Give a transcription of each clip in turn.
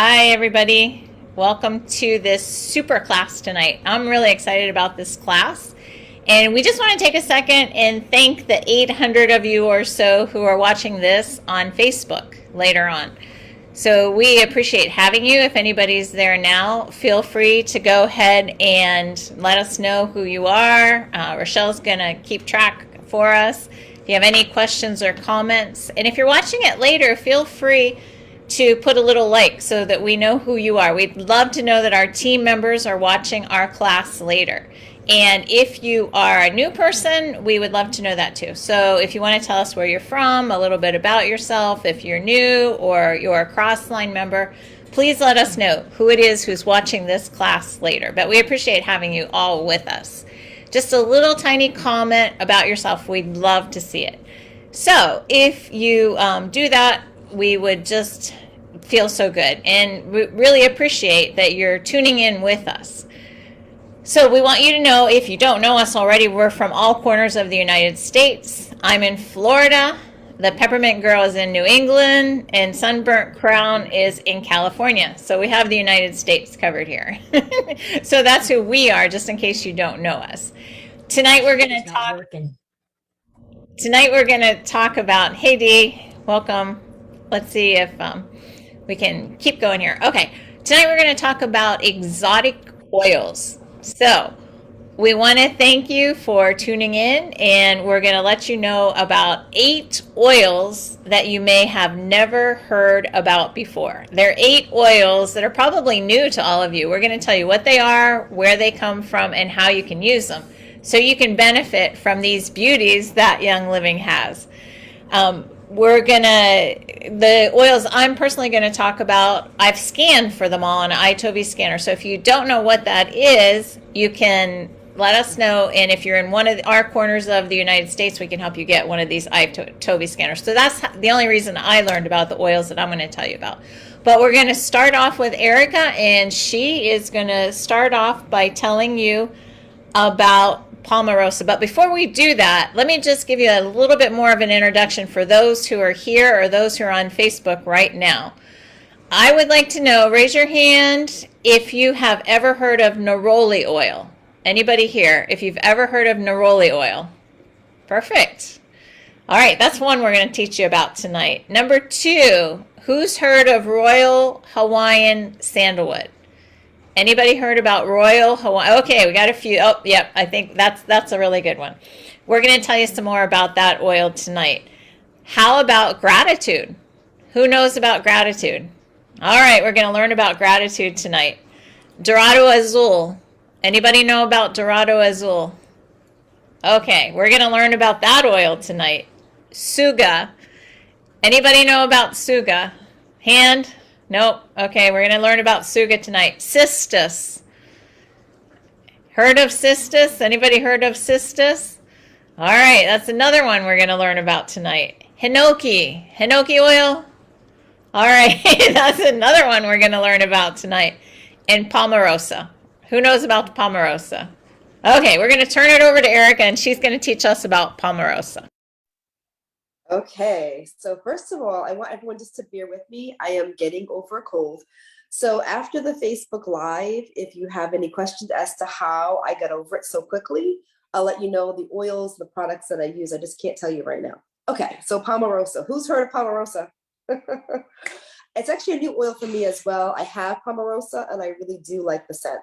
Hi, everybody. Welcome to this super class tonight. I'm really excited about this class. And we just want to take a second and thank the 800 of you or so who are watching this on Facebook later on. So we appreciate having you. If anybody's there now, feel free to go ahead and let us know who you are. Rochelle's going to keep track for us. If you have any questions or comments, and if you're watching it later, feel free to put a little like so that we know who you are. We'd love to know that our team members are watching our class later. And if you are a new person, we would love to know that too. So if you want to tell us where you're from, a little bit about yourself, if you're new or you're a Crossline member, please let us know who it is who's watching this class later. But we appreciate having you all with us. Just a little tiny comment about yourself. We'd love to see it. So if you do that, we would just feel so good and we really appreciate that you're tuning in with us. So we want you to know, if you don't know us already, we're from all corners of the United States. I'm in Florida, the Peppermint Girl is in New England, and Sunburnt Crown is in California. So we have the United States covered here. So that's who we are, just in case you don't know us. Tonight we're going to talk. Tonight we're going to talk about. Hey Dee, welcome. Let's see if we can keep going here. Okay, tonight we're going to talk about exotic oils. So we want to thank you for tuning in, and we're going to let you know about 8 oils that you may have never heard about before. There are 8 oils that are probably new to all of you. We're going to tell you what they are, where they come from, and how you can use them so you can benefit from these beauties that Young Living has. The oils I'm personally going to talk about, I've scanned for them all on an iTovi scanner. So if you don't know what that is, you can let us know. And if you're in one of our corners of the United States, we can help you get one of these iTovi scanners. So that's the only reason I learned about the oils that I'm going to tell you about. But we're going to start off with Erica, and she is going to start off by telling you about Palmarosa. But before we do that, let me just give you a little bit more of an introduction for those who are here or those who are on Facebook right now. I would like to know, raise your hand if you have ever heard of neroli oil. Anybody here, if you've ever heard of neroli oil? Perfect. All right, that's one we're going to teach you about tonight. Number 2, who's heard of Royal Hawaiian Sandalwood? Anybody heard about Royal Hawaii? Okay, we got a few. Oh, yep, I think that's a really good one. We're going to tell you some more about that oil tonight. How about gratitude? Who knows about gratitude? All right, we're going to learn about gratitude tonight. Dorado Azul. Anybody know about Dorado Azul? Okay, we're going to learn about that oil tonight. Suga. Anybody know about Suga? Hand? Nope. Okay, we're going to learn about Suga tonight. Cistus. Heard of cistus? Anybody heard of cistus? All right, that's another one we're going to learn about tonight. Hinoki. Hinoki oil? All right, that's another one we're going to learn about tonight. And Palmarosa. Who knows about the Palmarosa? Okay, we're going to turn it over to Erica, and she's going to teach us about Palmarosa. Okay, so first of all, I want everyone just to bear with me. I am getting over a cold. So after the Facebook Live, if you have any questions as to how I got over it so quickly, I'll let you know the oils, the products that I use. I just can't tell you right now. Okay, so Palmarosa. Who's heard of Palmarosa? It's actually a new oil for me as well. I have Palmarosa and I really do like the scent.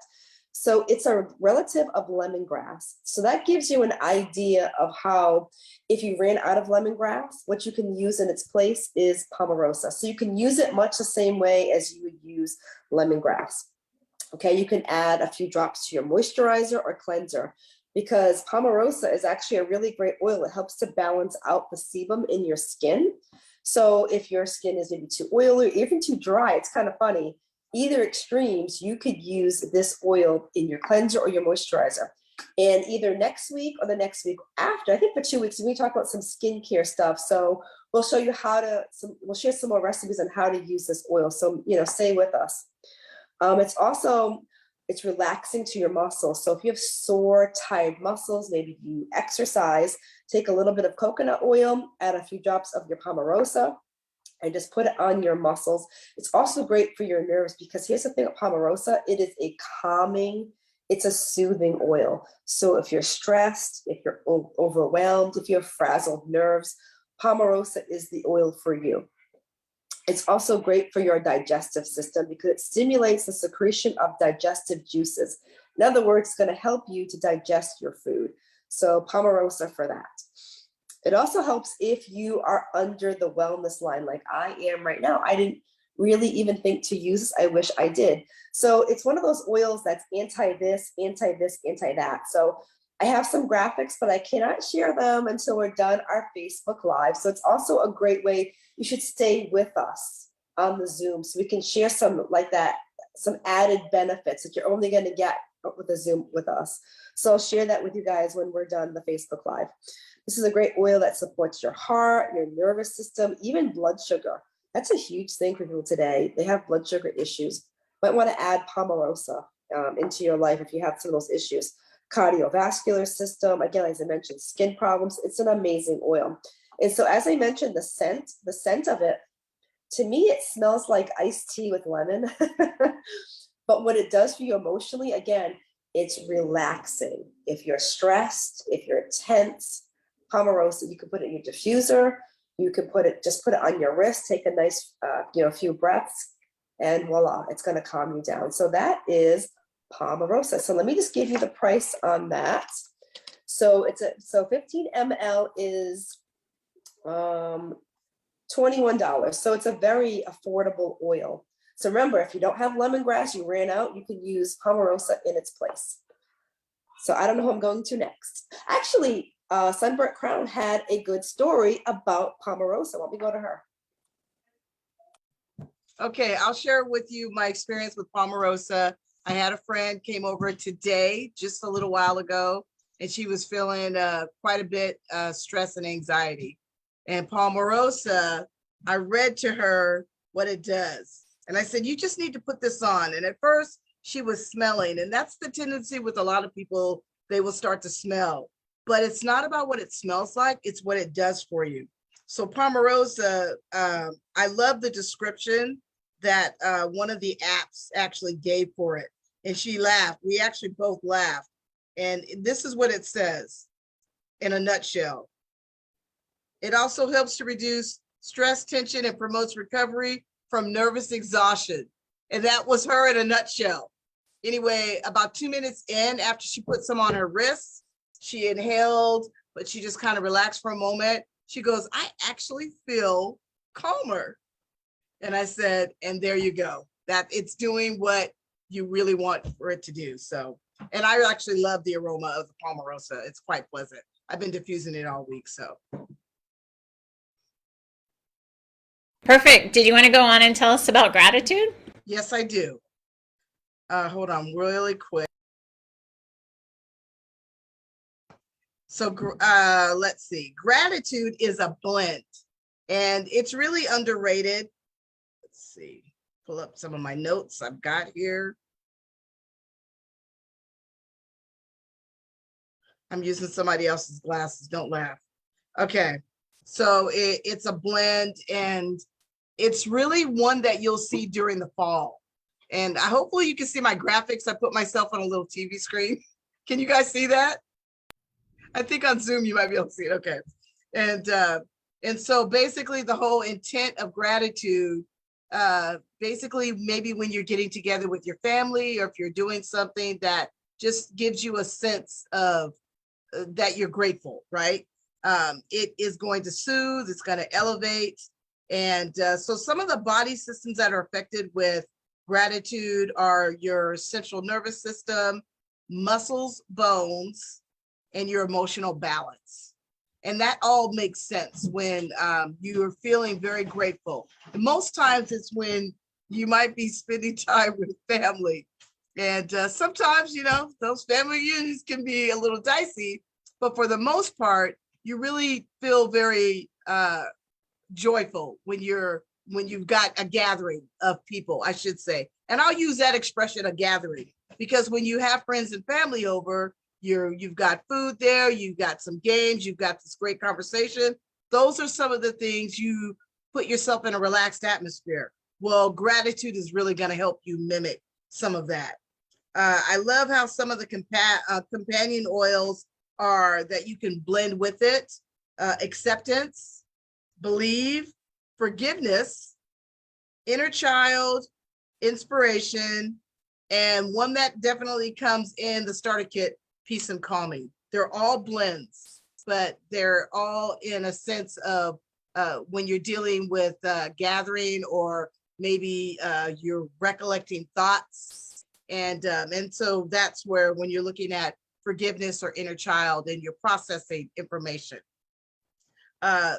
So it's a relative of lemongrass. So that gives you an idea of how, if you ran out of lemongrass, what you can use in its place is Palmarosa. So you can use it much the same way as you would use lemongrass. Okay, you can add a few drops to your moisturizer or cleanser because Palmarosa is actually a really great oil. It helps to balance out the sebum in your skin. So if your skin is maybe too oily, or even too dry, it's kind of funny. Either extremes, you could use this oil in your cleanser or your moisturizer. And either next week or the next week after, I think for 2 weeks, we talk about some skincare stuff. So we'll show you we'll share some more recipes on how to use this oil. So, stay with us. It's relaxing to your muscles. So if you have sore, tired muscles, maybe you exercise, take a little bit of coconut oil, add a few drops of your Palmarosa, and just put it on your muscles. It's also great for your nerves because here's the thing with Palmarosa, it is a calming, it's a soothing oil. So if you're stressed, if you're overwhelmed, if you have frazzled nerves, Palmarosa is the oil for you. It's also great for your digestive system because it stimulates the secretion of digestive juices. In other words, it's going to help you to digest your food. So Palmarosa for that. It also helps if you are under the wellness line like I am right now. I didn't really even think to use this. I wish I did. So it's one of those oils that's anti this, anti this, anti that. So I have some graphics, but I cannot share them until we're done our Facebook Live. So it's also a great way. You should stay with us on the Zoom so we can share some like that, some added benefits that you're only going to get with the Zoom with us. So I'll share that with you guys when we're done the Facebook Live. This is a great oil that supports your heart, your nervous system, even blood sugar. That's a huge thing for people today. They have blood sugar issues. Might want to add Palmarosa into your life if you have some of those issues. Cardiovascular system, again, as I mentioned, skin problems. It's an amazing oil. And so as I mentioned, the scent of it, to me, it smells like iced tea with lemon. But what it does for you emotionally, again, it's relaxing. If you're stressed, if you're tense, Palmarosa, you can put it in your diffuser. You can just put it on your wrist, take a nice, few breaths, and voila, it's going to calm you down. So that is Palmarosa. So let me just give you the price on that. So 15 ml is $21. So it's a very affordable oil. So remember, if you don't have lemongrass, you ran out, you can use Palmarosa in its place. So I don't know who I'm going to next. Actually, Sunburnt Crown had a good story about Palmarosa. Let me go to her. Okay, I'll share with you my experience with Palmarosa. I had a friend came over today, just a little while ago, and she was feeling quite a bit stress and anxiety. And Palmarosa, I read to her what it does. And I said, you just need to put this on. And at first she was smelling, and that's the tendency with a lot of people, they will start to smell. But it's not about what it smells like, it's what it does for you. So Palmarosa, I love the description that one of the apps actually gave for it. And she laughed. We actually both laughed. And this is what it says in a nutshell. It also helps to reduce stress, tension, and promotes recovery from nervous exhaustion. And that was her in a nutshell. Anyway, about 2 minutes in, after she put some on her wrists, she inhaled, but she just kind of relaxed for a moment. She goes, I actually feel calmer. And I said, and there you go. That it's doing what you really want for it to do. So, and I actually love the aroma of the Palmarosa. It's quite pleasant. I've been diffusing it all week, so. Perfect. Did you want to go on and tell us about gratitude? Yes, I do. Hold on really quick. So let's see. Gratitude is a blend, and it's really underrated. Let's see. Pull up some of my notes I've got here. I'm using somebody else's glasses. Don't laugh. Okay. So it's a blend, and it's really one that you'll see during the fall. And hopefully you can see my graphics. I put myself on a little TV screen. Can you guys see that? I think on Zoom you might be able to see it. Okay. And so basically the whole intent of gratitude, basically maybe when you're getting together with your family, or if you're doing something that just gives you a sense of that you're grateful, right? It is going to soothe, it's going to elevate. And so some of the body systems that are affected with gratitude are your central nervous system, muscles, bones, and your emotional balance. And that all makes sense when you're feeling very grateful. And most times it's when you might be spending time with family. And sometimes, you know, those family reunions can be a little dicey, but for the most part, you really feel very joyful when you've got a gathering of people, I should say. And I'll use that expression, a gathering, because when you have friends and family over, you've got food there, you've got some games, you've got this great conversation. Those are some of the things you put yourself in a relaxed atmosphere. Well, gratitude is really going to help you mimic some of that. I love how some of the companion oils are that you can blend with it. Acceptance, believe, forgiveness, inner child, inspiration, and one that definitely comes in the starter kit, peace and calming. They're all blends, but they're all in a sense of when you're dealing with gathering, or maybe you're recollecting thoughts. And so that's where, when you're looking at forgiveness or inner child and you're processing information.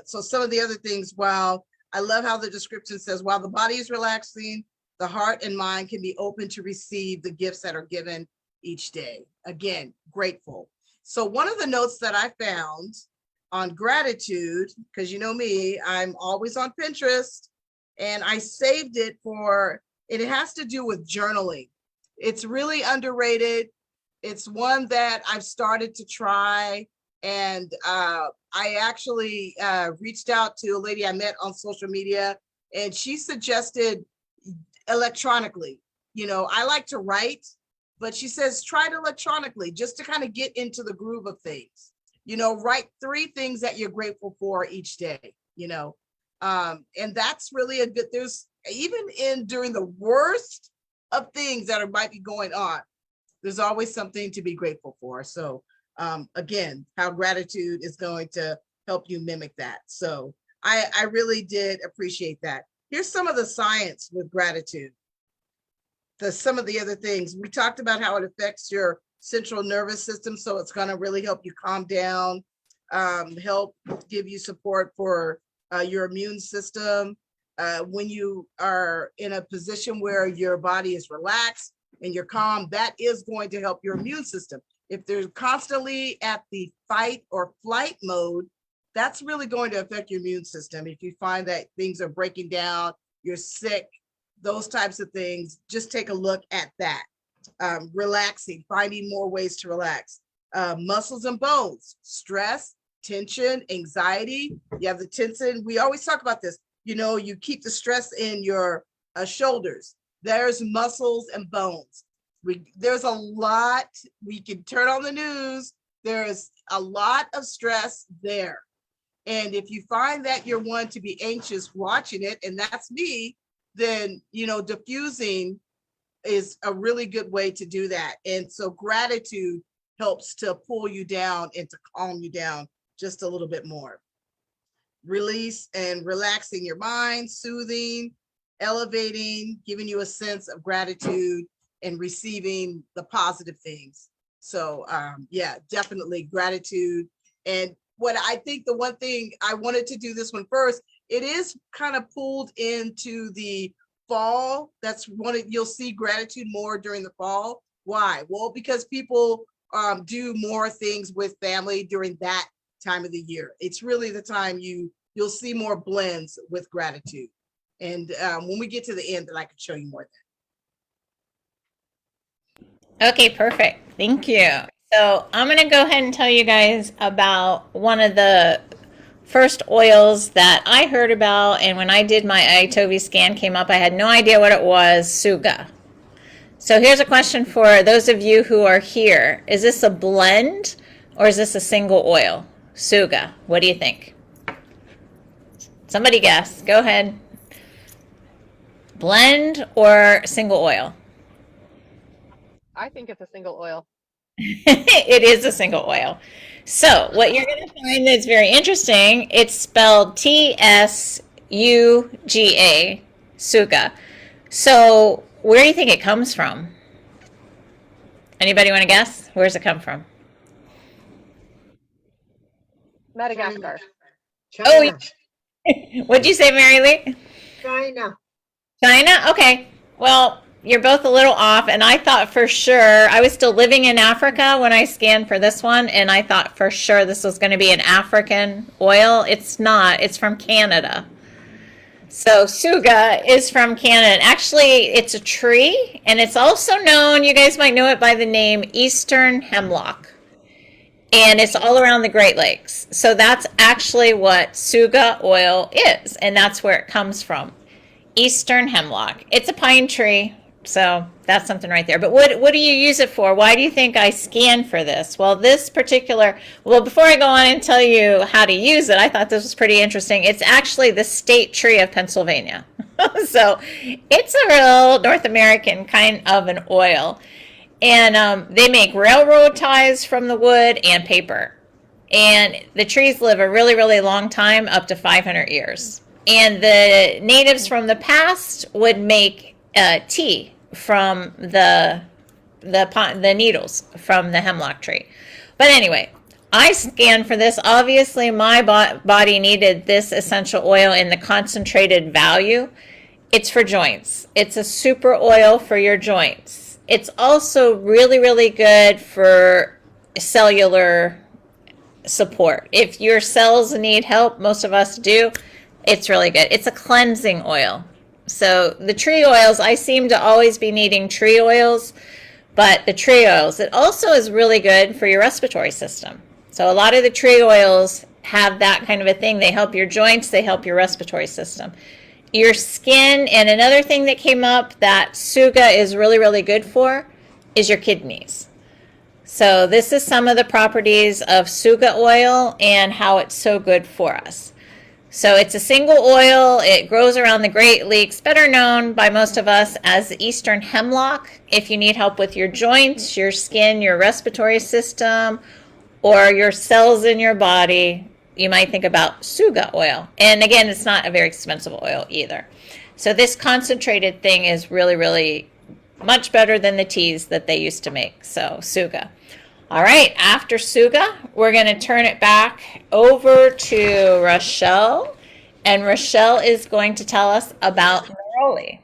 So some of the other things, while I love how the description says, while the body is relaxing, the heart and mind can be open to receive the gifts that are given each day. Again, grateful. So one of the notes that I found on gratitude, because you know me, I'm always on Pinterest, and I saved it for, it has to do with journaling. It's really underrated. It's one that I've started to try. And I actually reached out to a lady I met on social media, and she suggested electronically. You know, I like to write, but she says try it electronically, just to kind of get into the groove of things. You know, write 3 things that you're grateful for each day, you know. And that's really a good, there's even during the worst of things that might be going on, there's always something to be grateful for. So again, how gratitude is going to help you mimic that. So I really did appreciate that. Here's some of the science with gratitude. Some of the other things we talked about, how it affects your central nervous system. So it's going to really help you calm down, help give you support for your immune system. When you are in a position where your body is relaxed and you're calm, that is going to help your immune system. If they're constantly at the fight or flight mode, that's really going to affect your immune system. If you find that things are breaking down, you're sick, those types of things, just take a look at that. Relaxing, finding more ways to relax. Muscles and bones, stress, tension, anxiety. You have the tension. We always talk about this. You know, you keep the stress in your shoulders. There's muscles and bones. There's a lot, we can turn on the news, there's a lot of stress there. And if you find that you're one to be anxious watching it, and that's me, then, you know, diffusing is a really good way to do that. And so gratitude helps to pull you down and to calm you down just a little bit more. Release and relaxing your mind, soothing, elevating, giving you a sense of gratitude and receiving the positive things. So yeah, definitely gratitude. And what I think, the one thing I wanted to do this one first, it is kind of pulled into the fall. That's one of, you'll see gratitude more during the fall. Why? Well, because people do more things with family during that time of the year. It's really the time you'll see more blends with gratitude. And when we get to the end, then I can show you more of that. Okay, perfect. Thank you. So I'm going to go ahead and tell you guys about one of the first oils that I heard about, and when I did my iTovi scan came up, I had no idea what it was, Suga. So here's a question for those of you who are here. Is this a blend or is this a single oil? Suga, what do you think? Somebody guess. Go ahead. Blend or single oil? I think it's a single oil. It is a single oil. So what you're going to find that's very interesting, it's spelled T-S-U-G-A, Suga. So where do you think it comes from? Anybody want to guess? Where does it come from? Madagascar. China. Oh, what'd you say, Mary Lee? China. China? Okay. Well, you're both a little off, and I thought for sure, I was still living in Africa when I scanned for this one, and I thought for sure this was going to be an African oil. It's not. It's from Canada. So Suga is from Canada. Actually, it's a tree, and it's also known, you guys might know it by the name Eastern hemlock. and it's all around the Great Lakes. So that's actually what Suga oil is, and that's where it comes from. Eastern hemlock. It's a pine tree, so that's something right there. But what do you use it for? Why do you think I scanned for this? Well, before I go on and tell you how to use it, I thought this was pretty interesting. It's actually the state tree of Pennsylvania. So it's a real North American kind of an oil. And they make railroad ties from the wood and paper. And the trees live a really, really long time, up to 500 years. And the natives from the past would make tea from the needles from the hemlock tree. But anyway, I scanned for this. Obviously, my body needed this essential oil in the concentrated value. It's for joints. It's a super oil for your joints. It's also really, really good for cellular support. If your cells need help, most of us do, it's really good. It's a cleansing oil. So the tree oils, I seem to always be needing tree oils, but the tree oils, it also is really good for your respiratory system. So a lot of the tree oils have that kind of a thing. They help your joints, they help your respiratory system. Your skin, and another thing that came up that Suga is really, really good for is your kidneys. So this is some of the properties of Suga oil and how it's so good for us. So it's a single oil. It grows around the Great Lakes, better known by most of us as the Eastern hemlock. If you need help with your joints, your skin, your respiratory system, or your cells in your body, you might think about Suga oil. And again, it's not a very expensive oil either. So this concentrated thing is really, really much better than the teas that they used to make. So Suga. All right, after Suga, we're going to turn it back over to Rochelle. And Rochelle is going to tell us about neroli.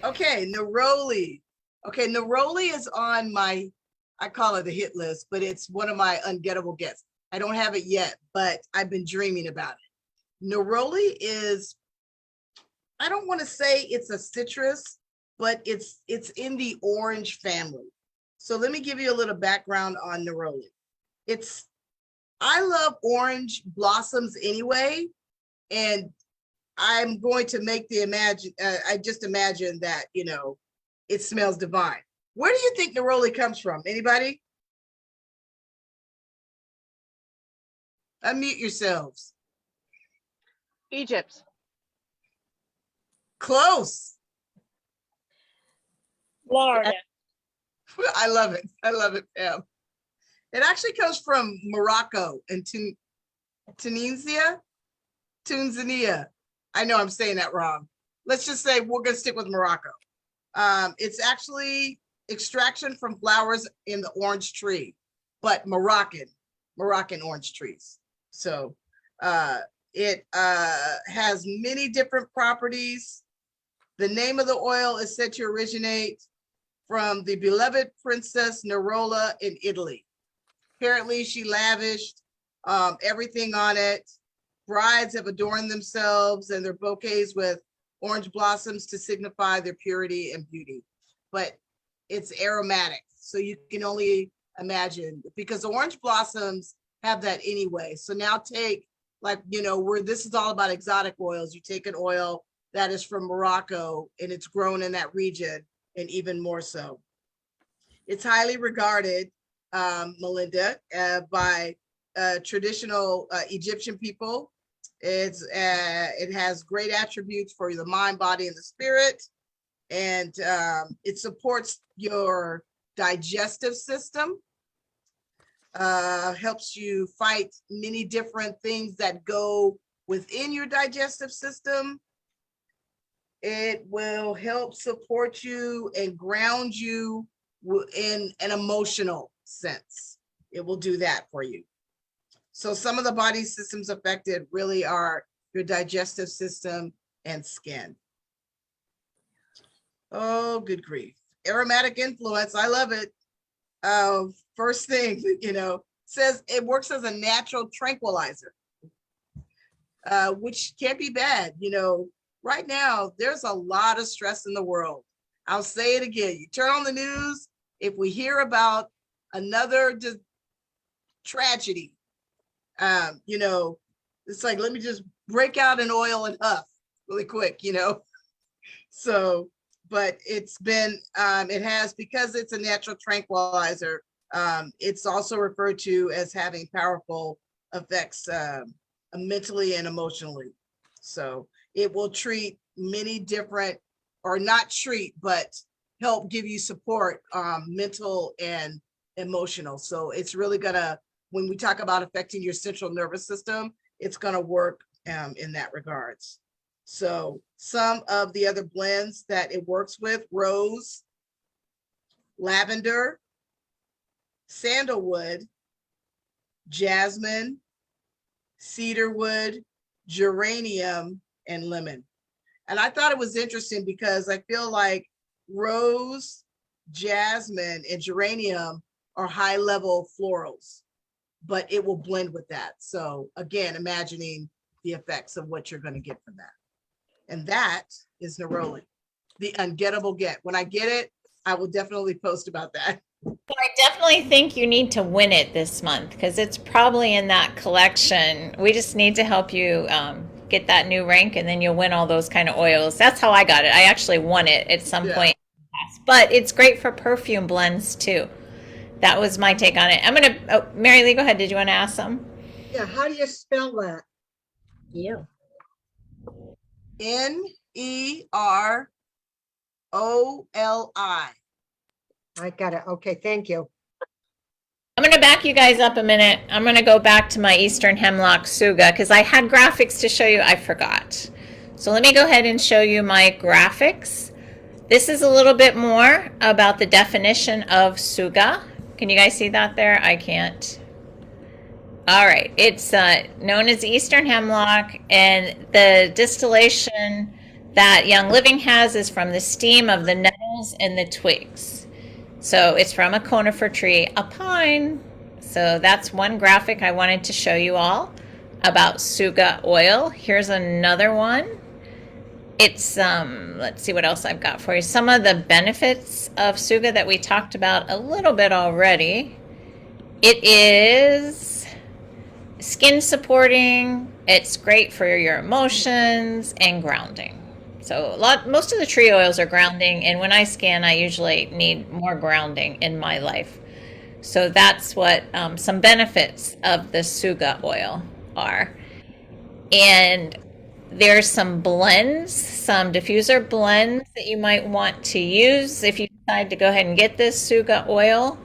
Okay, neroli. Okay, neroli is on my, I call it a hit list, but it's one of my ungettable gets. I don't have it yet, but I've been dreaming about it. Neroli is, I don't want to say it's a citrus, but it's in the orange family. So let me give you a little background on neroli. I love orange blossoms anyway, and I'm going to make I just imagine that, it smells divine. Where do you think neroli comes from? Anybody? Unmute yourselves. Egypt. Close. Florida. I love it. I love it, Pam. It actually comes from Morocco and Tunisia. I know I'm saying that wrong. Let's just say we're going to stick with Morocco. It's actually extraction from flowers in the orange tree, but Moroccan orange trees. So it has many different properties. The name of the oil is said to originate from the beloved princess Nerola in Italy. Apparently she lavished everything on it. Brides have adorned themselves and their bouquets with orange blossoms to signify their purity and beauty. But it's aromatic, so you can only imagine, because the orange blossoms have that anyway. So now take, like, where this is all about exotic oils, you take an oil that is from Morocco and it's grown in that region, and even more so. It's highly regarded, Melinda, by traditional Egyptian people. It has great attributes for the mind, body, and the spirit. And it supports your digestive system, helps you fight many different things that go within your digestive system. It will help support you and ground you in an emotional sense. It will do that for you. So some of the body systems affected really are your digestive system and skin. Oh, good grief. Aromatic influence, I love it. First thing, says it works as a natural tranquilizer, which can't be bad. Right now, there's a lot of stress in the world. I'll say it again. You turn on the news, if we hear about another tragedy. You know, it's like, let me just break out an oil and huff really quick, you know? So, but it's been, it has, because it's a natural tranquilizer, it's also referred to as having powerful effects mentally and emotionally. So it will treat many different, or not treat, but help give you support, mental and emotional. So it's really gonna, when we talk about affecting your central nervous system, it's gonna work in that regards. So some of the other blends that it works with: rose, lavender, sandalwood, jasmine, cedarwood, geranium, and lemon. And I thought it was interesting because I feel like rose, jasmine, and geranium are high level florals, but it will blend with that. So again, imagining the effects of what you're going to get from that. And that is neroli, the ungettable get. When I get it, I will definitely post about that. I definitely think you need to win it this month because it's probably in that collection. We just need to help you get that new rank, and then you'll win all those kind of oils. That's how I got it. I actually won it at some point. But it's great for perfume blends too. That was my take on it. I'm going to, oh, Mary Lee, go ahead. Did you want to ask some? Yeah, how do you spell that? Yeah. Neroli. I got it. Okay, thank you. I'm going to back you guys up a minute. I'm going to go back to my Eastern Hemlock Suga because I had graphics to show you. I forgot. So let me go ahead and show you my graphics. This is a little bit more about the definition of Suga. Can you guys see that there? I can't. All right. It's known as Eastern Hemlock, and the distillation that Young Living has is from the steam of the nettles and the twigs. So it's from a conifer tree, a pine. So that's one graphic I wanted to show you all about Suga oil. Here's another one. It's, let's see what else I've got for you. Some of the benefits of Suga that we talked about a little bit already. It is skin supporting. It's great for your emotions and grounding. So most of the tree oils are grounding, and when I scan, I usually need more grounding in my life. So that's what some benefits of the Suga oil are. And there's some blends, some diffuser blends that you might want to use if you decide to go ahead and get this Suga oil.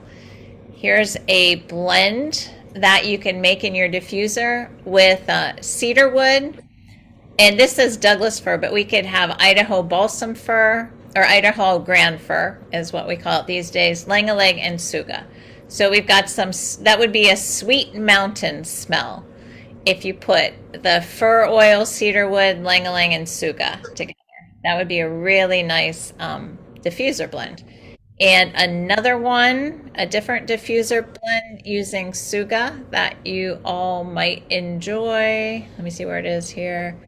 Here's a blend that you can make in your diffuser with cedar wood. And this says Douglas fir, but we could have Idaho balsam fir, or Idaho grand fir is what we call it these days, lang-a-lang and Suga. So we've got some, that would be a sweet mountain smell if you put the fir oil, cedar wood, lang-a-lang, and Suga together. That would be a really nice diffuser blend. And another one, a different diffuser blend using Suga that you all might enjoy. Let me see where it is here.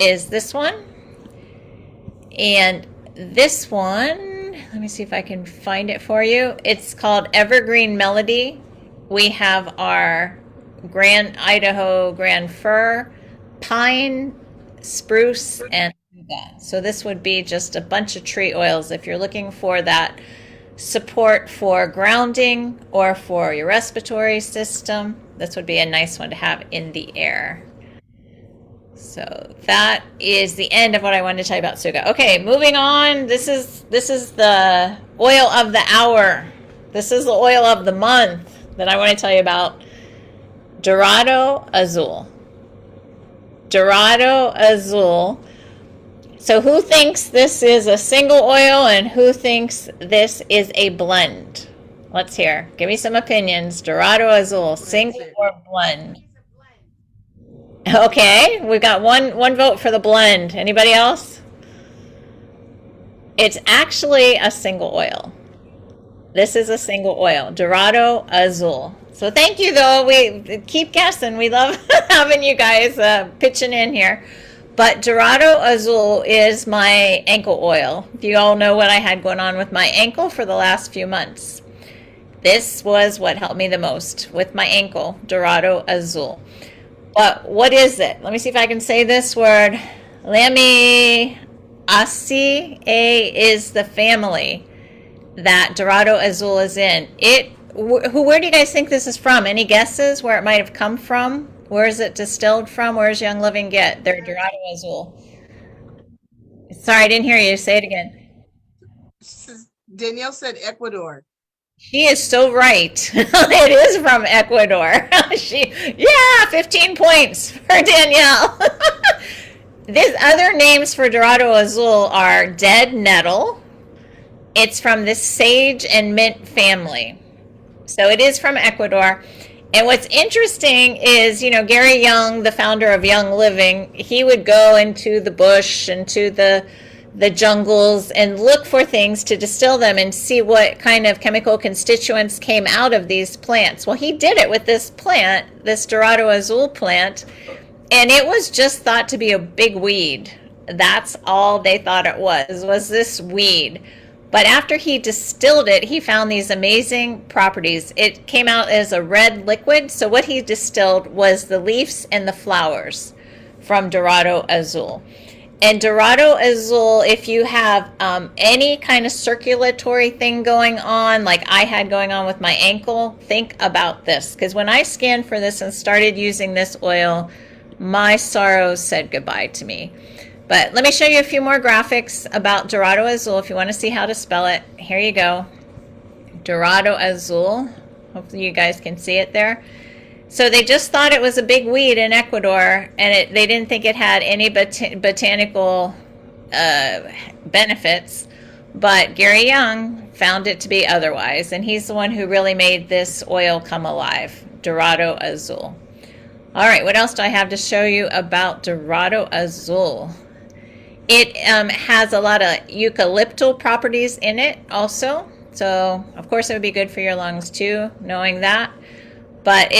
Is this one. And this one, let me see if I can find it for you. It's called Evergreen Melody. We have our Idaho grand fir, pine, spruce, and Suga. So this would be just a bunch of tree oils if you're looking for that support for grounding or for your respiratory system. This would be a nice one to have in the air. So that is the end of what I wanted to tell you about Suga. Okay, moving on. This is the oil of the hour. This is the oil of the month that I want to tell you about. Dorado Azul. Dorado Azul. So who thinks this is a single oil and who thinks this is a blend? Let's hear. Give me some opinions. Dorado Azul, single or blend? Okay, we've got one vote for the blend. Anybody else? It's actually a single oil. This is a single oil, Dorado Azul. So thank you, though. We keep guessing. We love having you guys pitching in here. But Dorado Azul is my ankle oil. If you all know what I had going on with my ankle for the last few months. This was what helped me the most with my ankle, Dorado Azul. But what is it? Let me see if I can say this word. Lamiaceae is the family that Dorado Azul is in. Where do you guys think this is from? Any guesses where it might have come from? Where is it distilled from? Where does Young Living get their Dorado Azul? Sorry, I didn't hear you. Say it again. Danielle said Ecuador. She is so right. It is from Ecuador. 15 points for Danielle. These other names for Dorado Azul are dead nettle. It's from the sage and mint family. So it is from Ecuador. And what's interesting is, Gary Young, the founder of Young Living, he would go into the bush, into the jungles, and look for things to distill them and see what kind of chemical constituents came out of these plants. Well, he did it with this plant, this Dorado Azul plant, and it was just thought to be a big weed. That's all they thought it was this weed. But after he distilled it, he found these amazing properties. It came out as a red liquid. So what he distilled was the leaves and the flowers from Dorado Azul. And Dorado Azul, if you have any kind of circulatory thing going on, like I had going on with my ankle, think about this. Because when I scanned for this and started using this oil, my sorrows said goodbye to me. But let me show you a few more graphics about Dorado Azul if you want to see how to spell it. Here you go. Dorado Azul. Hopefully you guys can see it there. So they just thought it was a big weed in Ecuador, and they didn't think it had any botanical benefits. But Gary Young found it to be otherwise, and he's the one who really made this oil come alive, Dorado Azul. All right, what else do I have to show you about Dorado Azul? It has a lot of eucalyptal properties in it also. So, of course, it would be good for your lungs too, knowing that. But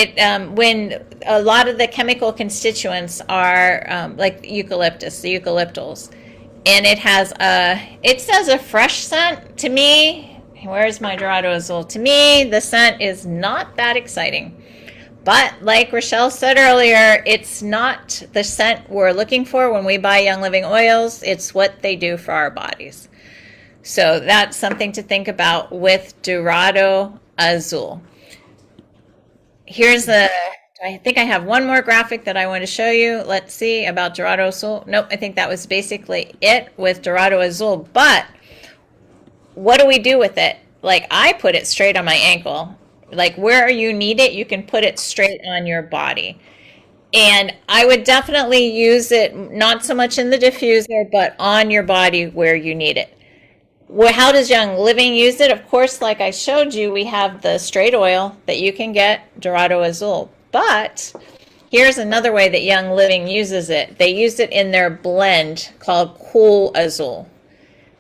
when a lot of the chemical constituents are like eucalyptus, the eucalyptals, and it says a fresh scent. To me, where's my Dorado Azul? To me, the scent is not that exciting. But like Rochelle said earlier, it's not the scent we're looking for when we buy Young Living oils. It's what they do for our bodies. So that's something to think about with Dorado Azul. I think I have one more graphic that I want to show you. Let's see about Dorado Azul. Nope, I think that was basically it with Dorado Azul. But what do we do with it? Like, I put it straight on my ankle. Like, where you need it, you can put it straight on your body. And I would definitely use it, not so much in the diffuser, but on your body where you need it. Well, how does Young Living use it? Of course, like I showed you, we have the straight oil that you can get, Dorado Azul. But here's another way that Young Living uses it. They use it in their blend called Cool Azul.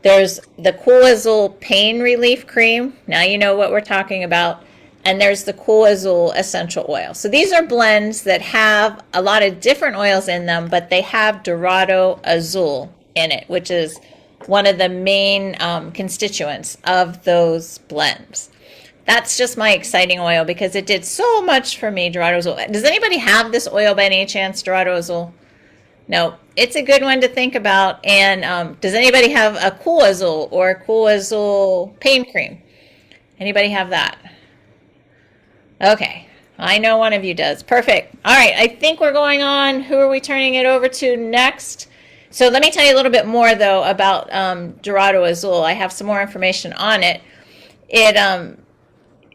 There's the Cool Azul Pain Relief Cream. Now you know what we're talking about. And there's the Cool Azul Essential Oil. So these are blends that have a lot of different oils in them, but they have Dorado Azul in it, which is one of the main constituents of those blends. That's just my exciting oil because it did so much for me, Dorado Azul. Does anybody have this oil by any chance, Dorado Azul? No, it's a good one to think about. And does anybody have a Cool Azul or a Cool Azul pain cream? Anybody have that? Okay, I know one of you does. Perfect. All right, I think we're going on. Who are we turning it over to next? So let me tell you a little bit more, though, about Dorado Azul. I have some more information on it. It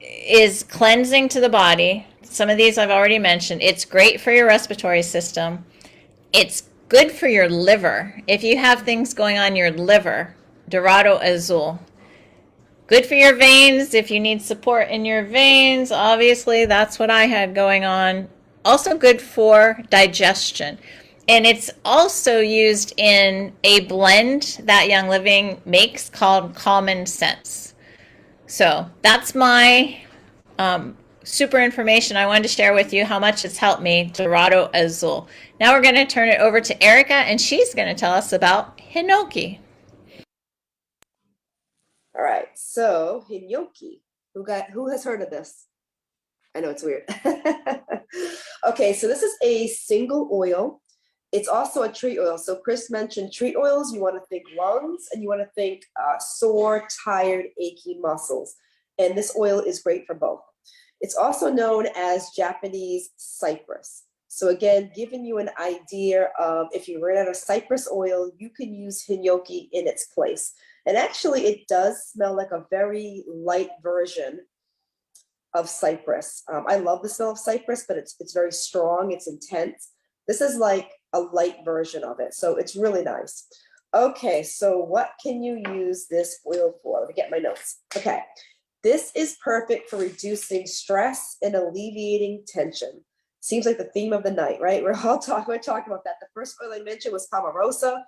is cleansing to the body. Some of these I've already mentioned. It's great for your respiratory system. It's good for your liver. If you have things going on in your liver, Dorado Azul. Good for your veins if you need support in your veins. Obviously, that's what I had going on. Also good for digestion. And it's also used in a blend that Young Living makes called Common Sense. So that's my super information I wanted to share with you, how much it's helped me, Dorado Azul. Now we're going to turn it over to Erica, and she's going to tell us about Hinoki. All right, so Hinoki. Who has heard of this? I know it's weird. Okay, so this is a single oil. It's also a tree oil. So Chris mentioned tree oils. You want to think lungs and you want to think sore, tired, achy muscles. And this oil is great for both. It's also known as Japanese cypress. So again, giving you an idea of if you ran out of cypress oil, you can use Hinyoki in its place. And actually it does smell like a very light version of cypress. I love the smell of cypress, but it's very strong, it's intense. This is like a light version of it. So it's really nice. Okay, so what can you use this oil for? Let me get my notes. Okay, this is perfect for reducing stress and alleviating tension. Seems like the theme of the night, right? We're talking about that. The first oil I mentioned was Palmarosa.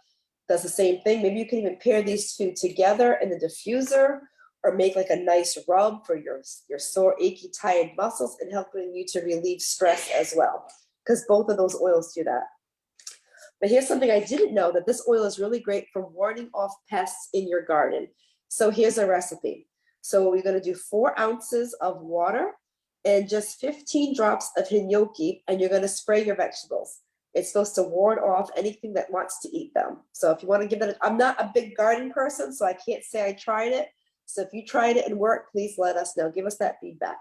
Does the same thing. Maybe you can even pair these two together in the diffuser or make like a nice rub for your sore, achy, tired muscles and helping you to relieve stress as well. Because both of those oils do that. But here's something I didn't know, that this oil is really great for warding off pests in your garden. So here's a recipe. So we're going to do 4 ounces of water and just 15 drops of Hinyoki, and you're going to spray your vegetables. It's supposed to ward off anything that wants to eat them. So if you want to give that, I'm not a big garden person, so I can't say I tried it. So if you tried it and worked, please let us know. Give us that feedback.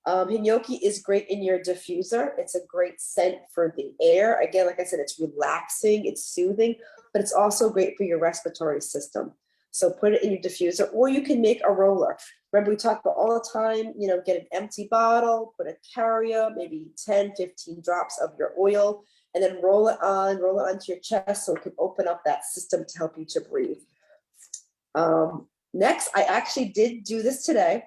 Hinyoki is great in your diffuser. It's a great scent for the air. Again, like I said, it's relaxing, it's soothing, but it's also great for your respiratory system. So put it in your diffuser, or you can make a roller. Remember, we talk about all the time, you know, get an empty bottle, put a carrier, maybe 10, 15 drops of your oil, and then roll it onto your chest so it can open up that system to help you to breathe. Next, I actually did do this today.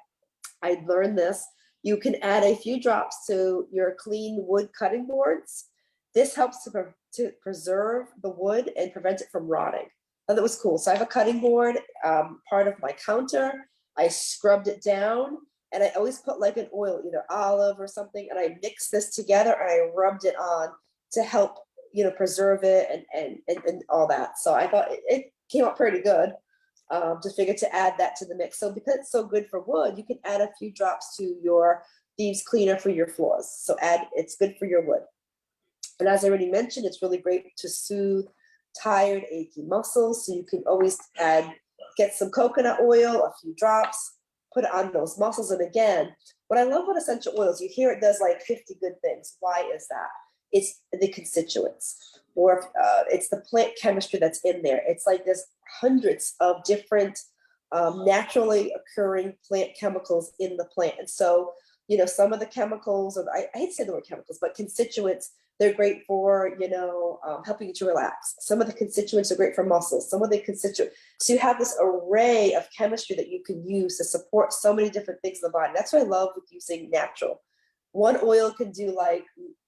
I learned this. You can add a few drops to your clean wood cutting boards. This helps to preserve the wood and prevent it from rotting. Oh, that was cool. So I have a cutting board, part of my counter. I scrubbed it down and I always put like an oil, either olive or something, and I mixed this together and I rubbed it on to help, you know, preserve it and all that. So I thought it came out pretty good. To figure to add that to the mix. So because it's so good for wood, you can add a few drops to your thieves cleaner for your floors. So it's good for your wood. And as I already mentioned, it's really great to soothe tired, achy muscles. So you can always get some coconut oil, a few drops, put it on those muscles. And again, what I love about essential oils, you hear it does like 50 good things. Why is that? It's the constituents, or it's the plant chemistry that's in there. It's like there's hundreds of different naturally occurring plant chemicals in the plant. And so, you know, some of the chemicals, or I hate to say the word chemicals, but constituents, they're great for, you know, helping you to relax. Some of the constituents are great for muscles. Some of the constituents, so you have this array of chemistry that you can use to support so many different things in the body. That's what I love with using natural. One oil can do like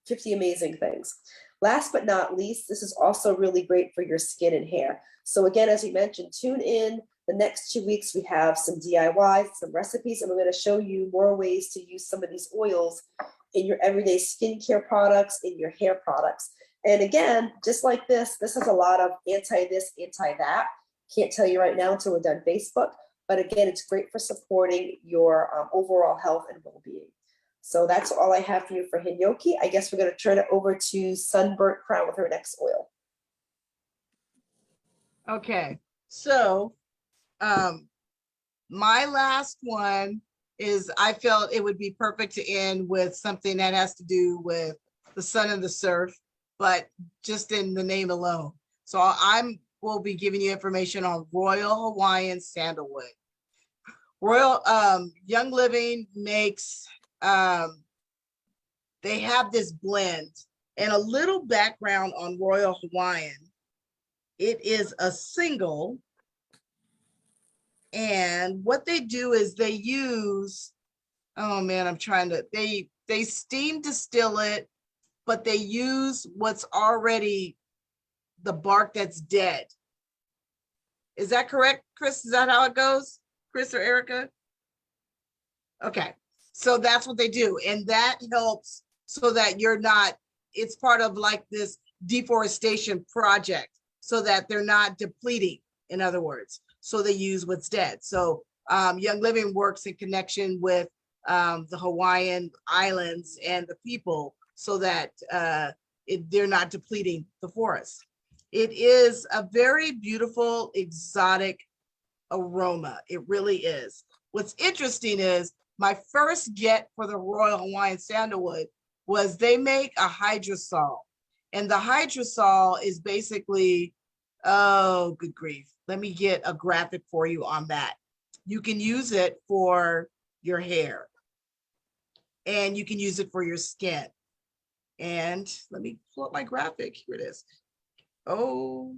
50 amazing things. Last but not least, this is also really great for your skin and hair. So again, as we mentioned, tune in. The next 2 weeks, we have some DIYs, some recipes, and we're going to show you more ways to use some of these oils in your everyday skincare products, in your hair products. And again, just like this has a lot of anti-this, anti-that. Can't tell you right now until we're done Facebook. But again, it's great for supporting your overall health and well-being. So that's all I have for you for Hinyoki. I guess we're going to turn it over to Sunburnt Crown with her next oil. Okay, so my last one is, I felt it would be perfect to end with something that has to do with the sun and the surf, but just in the name alone. So will be giving you information on Royal Hawaiian Sandalwood. Royal Young Living makes, they have this blend, and a little background on Royal Hawaiian. It is a single, and what they do is they use, oh man, they steam distill it, but they use what's already the bark that's dead. Is that correct, Chris? Is that how it goes? Chris or Erica? Okay, so that's what they do. And that helps so that you're not, it's part of like this deforestation project so that they're not depleting, in other words. So they use what's dead. So Young Living works in connection with the Hawaiian Islands and the people so that they're not depleting the forest. It is a very beautiful, exotic aroma. It really is. What's interesting is my first get for the Royal Hawaiian Sandalwood was they make a hydrosol. And the hydrosol is basically, oh, good grief. Let me get a graphic for you on that. You can use it for your hair and you can use it for your skin. And let me pull up my graphic. Here it is. Oh,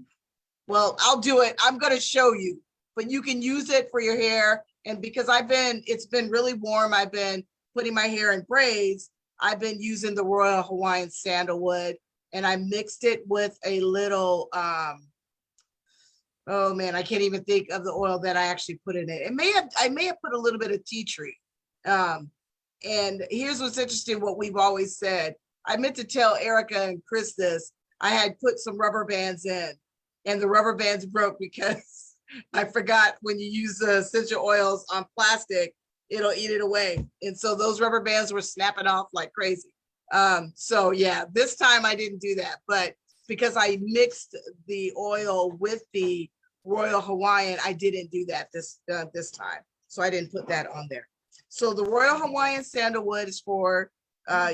well, I'll do it. I'm going to show you, but you can use it for your hair. And because it's been really warm, I've been putting my hair in braids. I've been using the Royal Hawaiian Sandalwood, and I mixed it with a little, oh man, I can't even think of the oil that I actually put in it. I may have put a little bit of tea tree. And here's what's interesting, what we've always said. I meant to tell Erica and Chris this. I had put some rubber bands in, and the rubber bands broke because I forgot when you use the essential oils on plastic, it'll eat it away. And so those rubber bands were snapping off like crazy. So yeah, this time I didn't do that, but because I mixed the oil with the Royal Hawaiian, I didn't do that this time. So I didn't put that on there. So the Royal Hawaiian Sandalwood is for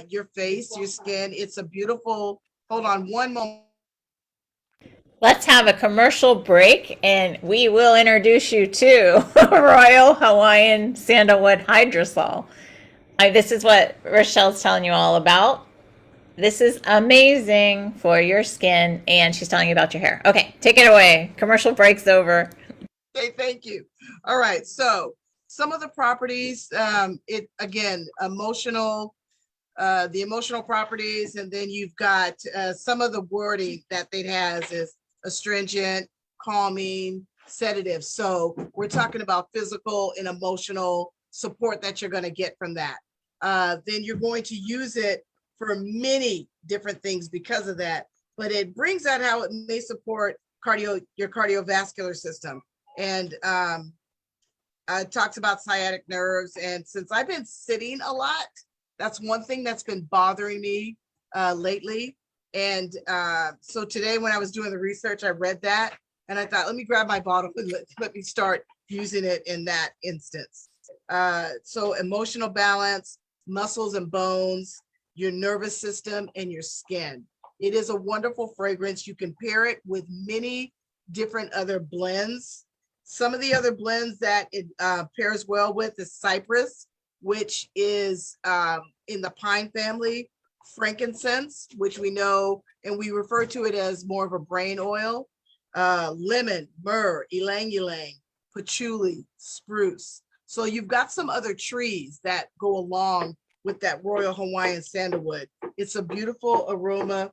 your face, your skin. It's a beautiful, hold on one moment. Let's have a commercial break and we will introduce you to Royal Hawaiian Sandalwood Hydrosol. This is what Rochelle's telling you all about. This is amazing for your skin, and she's telling you about your hair. Okay, take it away. Commercial break's over. Okay, thank you. All right, so some of the properties, again, emotional, the emotional properties, and then you've got some of the wording that it has is astringent, calming, sedative. So we're talking about physical and emotional support that you're going to get from that. Then you're going to use it for many different things because of that, but it brings out how it may support your cardiovascular system. And it talks about sciatic nerves. And since I've been sitting a lot, that's one thing that's been bothering me lately. And so today when I was doing the research, I read that and I thought, let me grab my bottle and let me start using it in that instance. So emotional balance, muscles and bones, your nervous system, and your skin. It is a wonderful fragrance. You can pair it with many different other blends. Some of the other blends that it pairs well with is cypress, which is in the pine family, frankincense, which we know, and we refer to it as more of a brain oil, lemon, myrrh, ylang ylang, patchouli, spruce. So you've got some other trees that go along with that Royal Hawaiian Sandalwood. It's a beautiful aroma.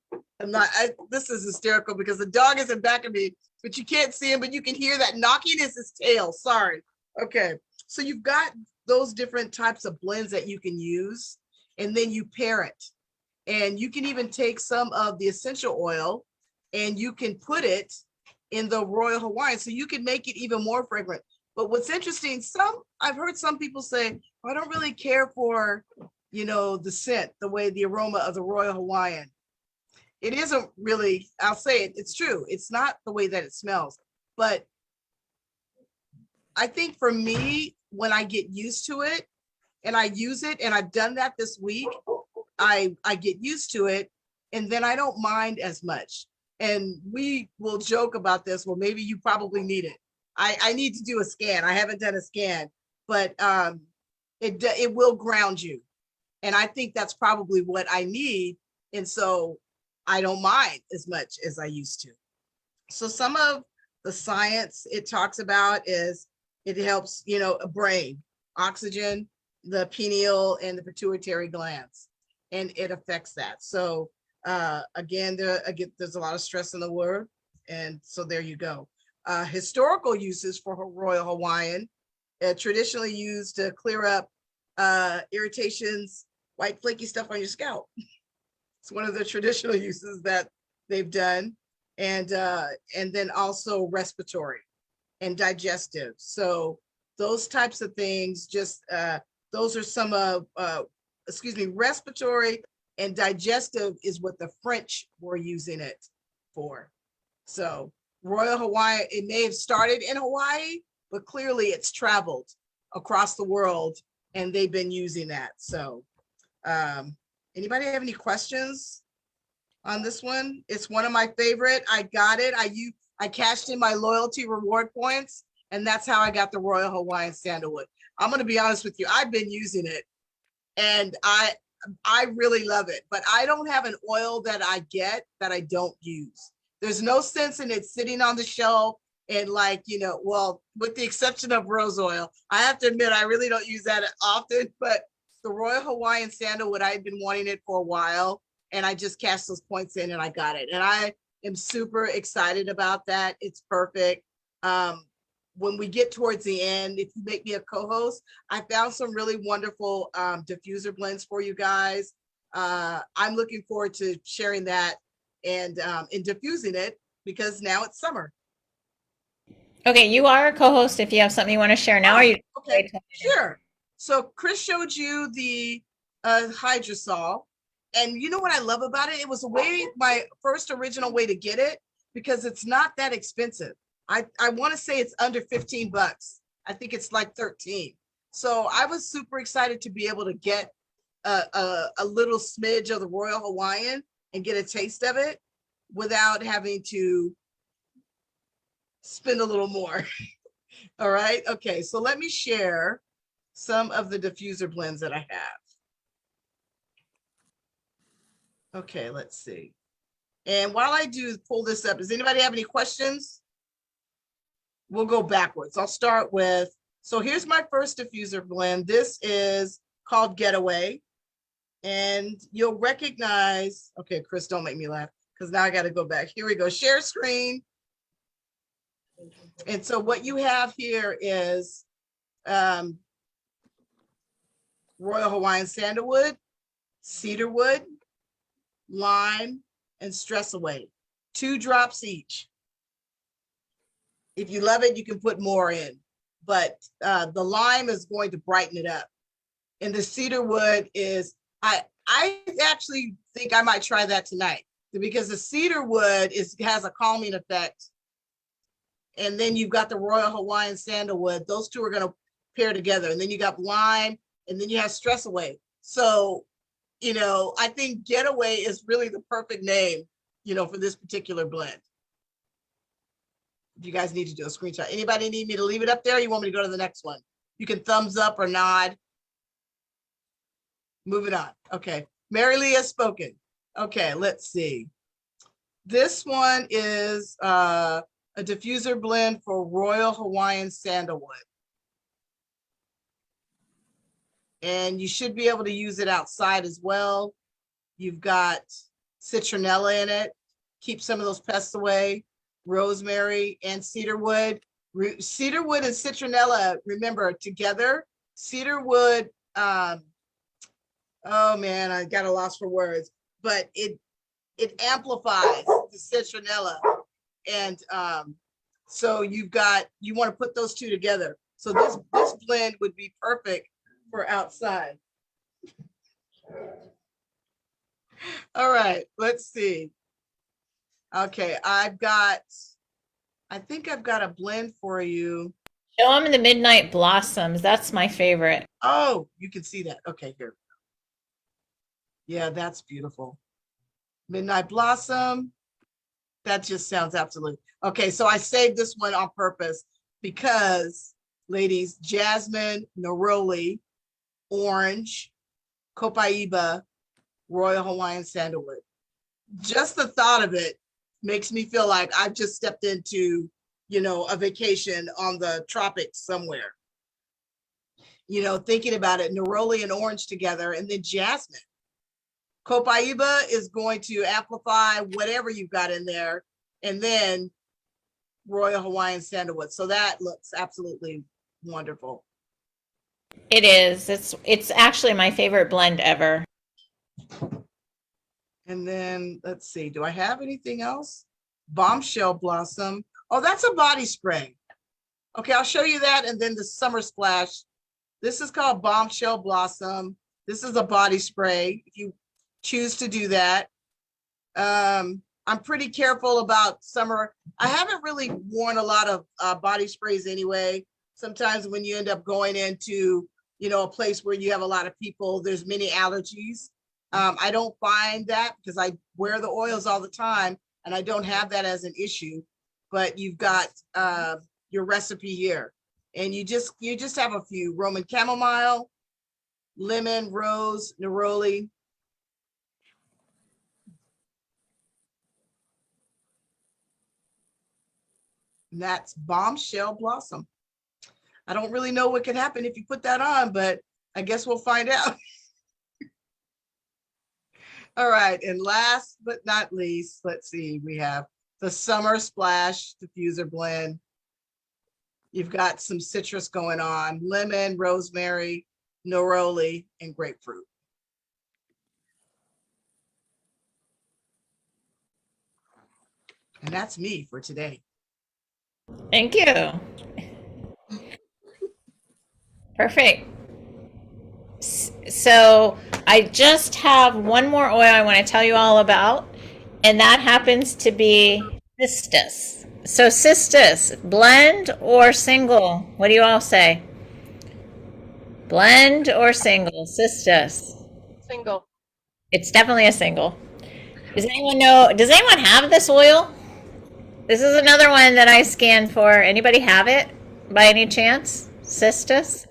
This is hysterical because the dog is in back of me, but you can't see him, but you can hear that knocking is his tail. Sorry. Okay. So you've got those different types of blends that you can use, and then you pair it. And you can even take some of the essential oil and you can put it in the Royal Hawaiian, so you can make it even more fragrant. But what's interesting, I've heard some people say, I don't really care for, the scent, the way the aroma of the Royal Hawaiian. It isn't really, I'll say it, it's true. It's not the way that it smells. But I think for me, when I get used to it and I use it, and I've done that this week, I get used to it, and then I don't mind as much. And we will joke about this. Well, maybe you probably need it. I need to do a scan. I haven't done a scan, but it will ground you. And I think that's probably what I need. And so I don't mind as much as I used to. So some of the science it talks about is it helps, a brain, oxygen, the pineal and the pituitary glands, and it affects that. So again, there's a lot of stress in the word. And so there you go. Historical uses for Royal Hawaiian, traditionally used to clear up irritations, white flaky stuff on your scalp. It's one of the traditional uses that they've done. And then also respiratory and digestive. So those types of things. Just those are some of, respiratory and digestive is what the French were using it for. So Royal Hawaii, it may have started in Hawaii, but clearly it's traveled across the world and they've been using that. So anybody have any questions on this one? It's one of my favorite. I got it. I cashed in my loyalty reward points, and that's how I got the Royal Hawaiian Sandalwood. I'm going to be honest with you. I've been using it and I really love it, but I don't have an oil that I get that I don't use. There's no sense in it sitting on the shelf and like, well, with the exception of rose oil, I have to admit, I really don't use that often, but the Royal Hawaiian Sandalwood, I've been wanting it for a while and I just cashed those points in and I got it. And I am super excited about that. It's perfect. When we get towards the end, if you make me a co-host, I found some really wonderful diffuser blends for you guys. I'm looking forward to sharing that and diffusing it because now it's summer. Okay, you are a co-host if you have something you want to share now. Are you Okay, sure. So Chris showed you the hydrosol, and you know what I love about it? It was my first original way to get it because it's not that expensive. I want to say it's under 15 bucks. I think it's like 13. So I was super excited to be able to get a little smidge of the Royal Hawaiian and get a taste of it without having to spend a little more. All right. Okay. So let me share some of the diffuser blends that I have. Okay. Let's see. And while I do pull this up, does anybody have any questions? We'll go backwards. I'll start with, so here's my first diffuser blend. This is called Getaway. And you'll recognize, okay, Chris, don't make me laugh because now I got to go back. Here we go. Share screen. And so what you have here is Royal Hawaiian Sandalwood, Cedarwood, Lime, and Stress Away. 2 drops each. If you love it, you can put more in, but the lime is going to brighten it up. And the cedarwood is, I actually think I might try that tonight because the cedarwood has a calming effect. And then you've got the Royal Hawaiian Sandalwood. Those two are going to pair together. And then you got lime, and then you have Stress Away. So, I think Getaway is really the perfect name, for this particular blend. If you guys need to do a screenshot. Anybody need me to leave it up there? Or you want me to go to the next one? You can thumbs up or nod. Moving on. Okay. Mary Lee has spoken. Okay, let's see. This one is a diffuser blend for Royal Hawaiian Sandalwood. And you should be able to use it outside as well. You've got citronella in it. Keep some of those pests away. Rosemary and cedarwood. Cedarwood and citronella, remember, together. Cedarwood, oh man, I got a loss for words, but it amplifies the citronella. And so you want to put those two together. So this blend would be perfect for outside. All right, let's see. Okay, I think I've got a blend for you. Show them the Midnight Blossoms. That's my favorite. Oh, you can see that. Okay, here. Yeah, that's beautiful. Midnight Blossom. That just sounds absolutely. Okay, so I saved this one on purpose because, ladies, jasmine, neroli, orange, copaiba, Royal Hawaiian Sandalwood. Just the thought of it makes me feel like I've just stepped into, a vacation on the tropics somewhere. Thinking about it, neroli and orange together, and then jasmine. Copaiba is going to amplify whatever you've got in there, and then Royal Hawaiian Sandalwood. So that looks absolutely wonderful. It is. It's actually my favorite blend ever. And then let's see, do I have anything else? Bombshell Blossom. Oh, that's a body spray. Okay, I'll show you that, and then the Summer Splash. This is called Bombshell Blossom. This is a body spray, if you choose to do that. I'm pretty careful about summer. I haven't really worn a lot of body sprays anyway. Sometimes when you end up going into, a place where you have a lot of people, there's many allergies. I don't find that because I wear the oils all the time and I don't have that as an issue. But you've got your recipe here, and you just have a few: Roman chamomile, lemon, rose, neroli. And that's Bombshell Blossom. I don't really know what can happen if you put that on, but I guess we'll find out. All right, and last but not least, let's see, we have the Summer Splash Diffuser Blend. You've got some citrus going on: lemon, rosemary, neroli, and grapefruit. And that's me for today. Thank you. Perfect. So I just have one more oil I want to tell you all about, and that happens to be Cistus. So Cistus, blend or single? What do you all say? Blend or single? Cistus. Single. It's definitely a single. Does anyone know? Does anyone have this oil? This is another one that I scanned for. Anybody have it by any chance? Cistus?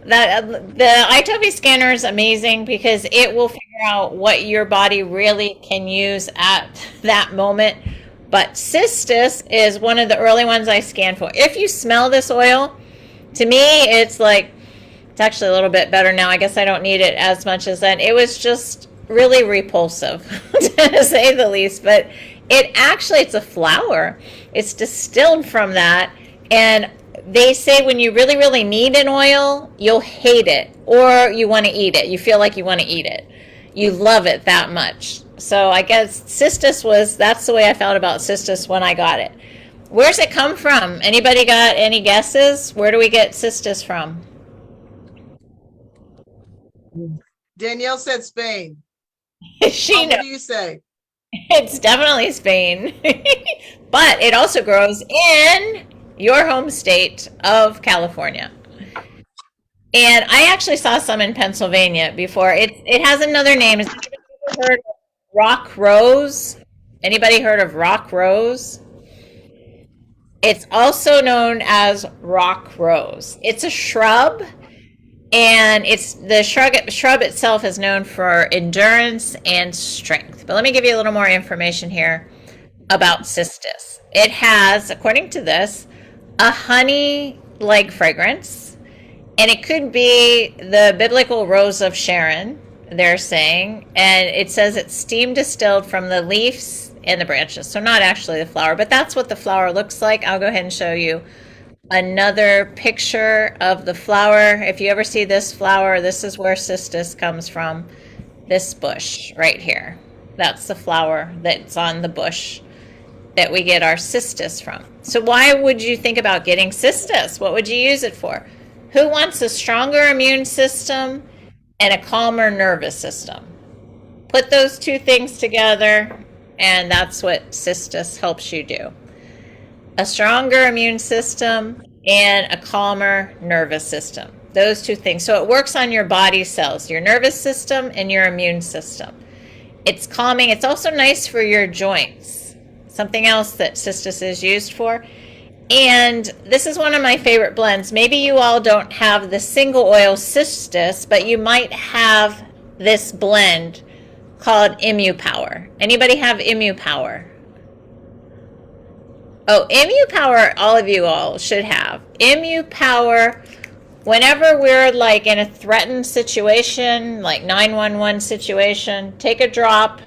That the iTopy scanner is amazing because it will figure out what your body really can use at that moment. But Cistus is one of the early ones I scanned for. If you smell this oil, to me, it's actually a little bit better now. I guess I don't need it as much as then. It was just really repulsive, to say the least. But it's a flower. It's distilled from that. And they say when you really, really need an oil, you'll hate it or you want to eat it. You feel like you want to eat it. You love it that much. So I guess that's the way I felt about Cistus when I got it. Where's it come from? Anybody got any guesses? Where do we get Cistus from? Danielle said Spain. She What knows. do you say? It's definitely Spain. But it also grows in your home state of California. And I actually saw some in Pennsylvania before. It has another name. Has anybody ever heard of rock rose? Anybody heard of rock rose? It's also known as rock rose. It's a shrub, and the shrub itself is known for endurance and strength. But let me give you a little more information here about Cistus. It has, according to this, a honey-like fragrance, and it could be the biblical rose of Sharon, they're saying, and it says it's steam distilled from the leaves and the branches. So not actually the flower, but that's what the flower looks like. I'll go ahead and show you another picture of the flower. If you ever see this flower, this is where Cistus comes from, this bush right here. That's the flower that's on the bush that we get our Cistus from. So why would you think about getting Cistus? What would you use it for? Who wants a stronger immune system and a calmer nervous system? Put those two things together, and that's what Cistus helps you do. A stronger immune system and a calmer nervous system. Those two things. So it works on your body cells, your nervous system and your immune system. It's calming. It's also nice for your joints. Something else that Cistus is used for. And this is one of my favorite blends. Maybe you all don't have the single oil Cistus, but you might have this blend called ImmuPower. Anybody have ImmuPower? Oh, ImmuPower, all of you all should have. ImmuPower, whenever we're in a threatened situation, like 911 situation, take a drop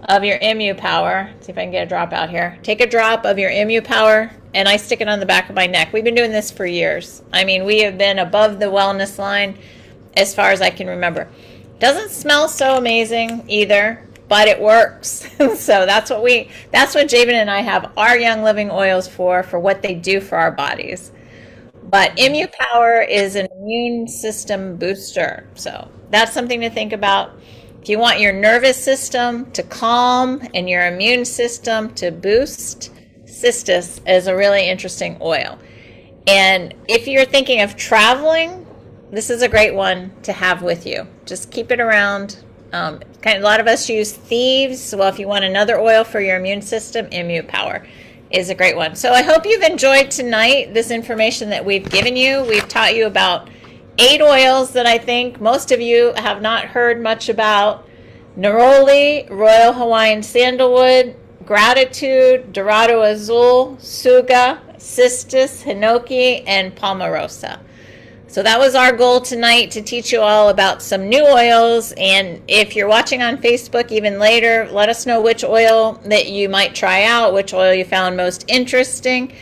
of your ImmuPower. See if I can get a drop out here. Take a drop of your ImmuPower, and I stick it on the back of my neck. We've been doing this for years. I mean, we have been above the wellness line as far as I can remember. Doesn't smell so amazing either. but it works. So that's what Javen and I have our Young Living oils for what they do for our bodies. But Immu Power is an immune system booster. So that's something to think about. If you want your nervous system to calm and your immune system to boost, Cistus is a really interesting oil. And if you're thinking of traveling, this is a great one to have with you. Just keep it around. A lot of us use Thieves. Well, if you want another oil for your immune system, Immu Power is a great one. So I hope you've enjoyed tonight this information that we've given you. We've taught you about 8 oils that I think most of you have not heard much about. Neroli, Royal Hawaiian Sandalwood, Gratitude, Dorado Azul, Suga, Cistus, Hinoki, and Palmarosa. So that was our goal tonight, to teach you all about some new oils. And if you're watching on Facebook even later, let us know which oil that you might try out, which oil you found most interesting.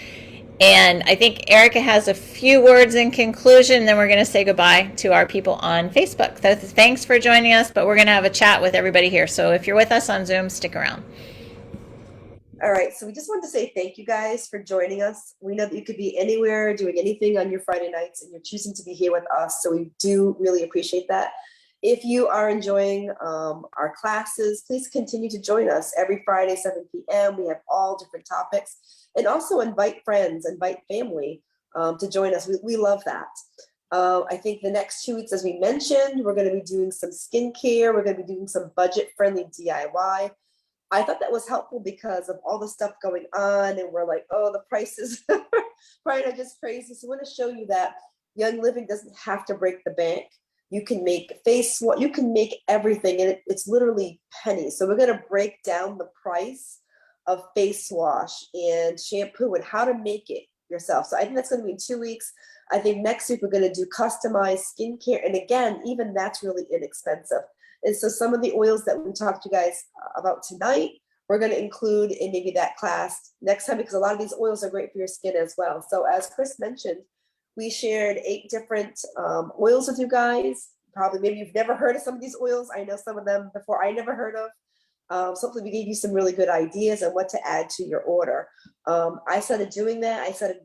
And I think Erica has a few words in conclusion, then we're going to say goodbye to our people on Facebook. So thanks for joining us, but we're going to have a chat with everybody here. So if you're with us on Zoom, stick around. All right, so we just wanted to say thank you guys for joining us. We know that you could be anywhere doing anything on your Friday nights, and you're choosing to be here with us, so we do really appreciate that. If you are enjoying our classes, please continue to join us every Friday, 7 p.m. We have all different topics, and also invite friends, invite family to join us. We love that. I think the next 2 weeks, as we mentioned, we're going to be doing some skincare. We're going to be doing some budget-friendly DIY. I thought that was helpful because of all the stuff going on, and we're like, oh, the prices right are just crazy. So I want to show you that Young Living doesn't have to break the bank. You can make you can make everything, and it's literally pennies. So we're going to break down the price of face wash and shampoo and how to make it yourself. So I think that's going to be in 2 weeks. I think next week we're going to do customized skincare, and again, even that's really inexpensive. And so some of the oils that we talked to you guys about tonight, we're going to include in maybe that class next time, because a lot of these oils are great for your skin as well. So as Chris mentioned, we shared 8 different oils with you guys. Probably maybe you've never heard of some of these oils. I know some of them before I never heard of. So hopefully we gave you some really good ideas on what to add to your order. I started doing that. I started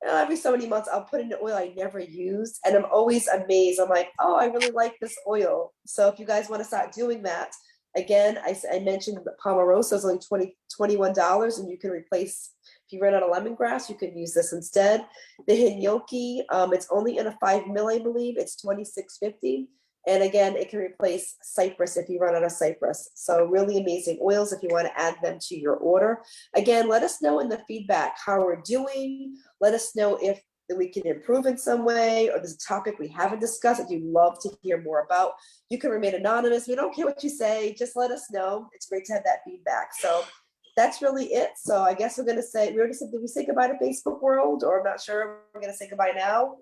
every so many months, I'll put in an oil I never used, and I'm always amazed. I'm like, oh, I really like this oil. So if you guys want to start doing that, again, I mentioned the Palmarosa is only $21, and you can replace, if you run out of lemongrass, you can use this instead. The Hinoki, it's only in a 5 ml, I believe. It's $26.50. And again, it can replace cypress if you run out of cypress. So really amazing oils if you want to add them to your order. Again, let us know in the feedback how we're doing. Let us know if we can improve in some way, or there's a topic we haven't discussed that you'd love to hear more about. You can remain anonymous. We don't care what you say. Just let us know. It's great to have that feedback. So that's really it. So I guess we're going to say, we already said, did we say goodbye to Facebook world? Or I'm not sure. We're going to say goodbye now.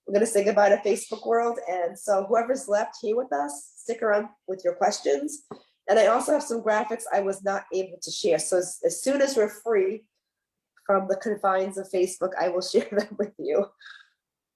We're going to say goodbye to Facebook world. And so whoever's left here with us, stick around with your questions. And I also have some graphics I was not able to share. So as soon as we're free from the confines of Facebook, I will share them with you.